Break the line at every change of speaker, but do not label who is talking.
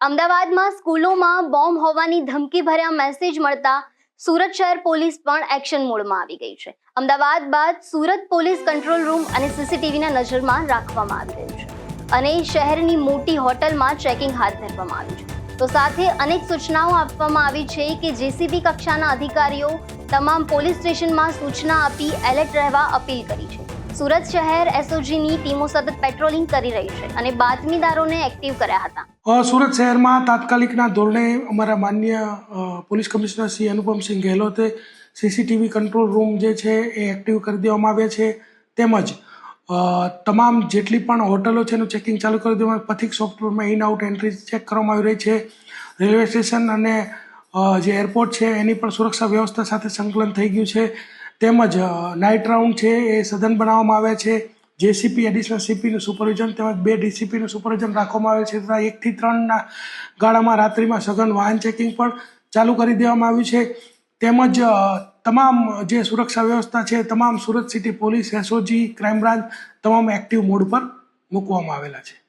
અમદાવાદમાં સ્કૂલોમાં બોમ્બ હોવાની ધમકી ભર્યા મેસેજ મળતા સુરત શહેર પોલીસ પણ એક્શન મોડમાં આવી ગઈ છે. અમદાવાદ બાદ સુરત પોલીસ કંટ્રોલ રૂમ અને સીસીટીવીના નજરમાં રાખવામાં આવી રહ્યું છે અને શહેરની મોટી હોટલમાં ચેકિંગ હાથ ધરવામાં આવ્યું છે. તો સાથે અનેક સૂચનાઓ આપવામાં આવી છે કે જેસીબી કક્ષાના અધિકારીઓ તમામ પોલીસ સ્ટેશનમાં સૂચના આપી એલર્ટ રહેવા અપીલ કરી છે. સુરત શહેર એસઓજીની ટીમો સતત પેટ્રોલિંગ કરી રહી છે અને બાતમીદારોને એક્ટિવ કર્યા હતા.
સુરત શહેરમાં તાત્કાલિકના ધોરણે અમારા માન્ય પોલીસ કમિશનર શ્રી અનુપમસિંહ ગેહલોતે સીસીટીવી કંટ્રોલ રૂમ જે છે એ એક્ટિવ કરી દેવામાં આવ્યા છે. તેમજ તમામ જેટલી પણ હોટલો છે એનું ચેકિંગ ચાલુ કરી દેવામાં, પથિક સોફ્ટવેરમાં ઇન આઉટ એન્ટ્રી ચેક કરવામાં આવી રહી છે. રેલવે સ્ટેશન અને જે એરપોર્ટ છે એની પણ સુરક્ષા વ્યવસ્થા સાથે સંકલન થઈ ગયું છે. તેમજ નાઇટ રાઉન્ડ છે એ સઘન બનાવવામાં આવ્યા છે. જેસીપી એડિશનલ સીપીનું સુપરવિઝન તેમજ 2 ડીસીપીનું સુપરવિઝન રાખવામાં આવે છે તથા 1 થી 3ના ગાળામાં રાત્રિમાં સઘન વાહન ચેકિંગ પણ ચાલુ કરી દેવામાં આવ્યું છે. તેમજ તમામ જે સુરક્ષા વ્યવસ્થા છે તમામ Surat city police, SOG, crime branch તમામ એક્ટિવ મોડ પર મૂકવામાં આવેલા છે.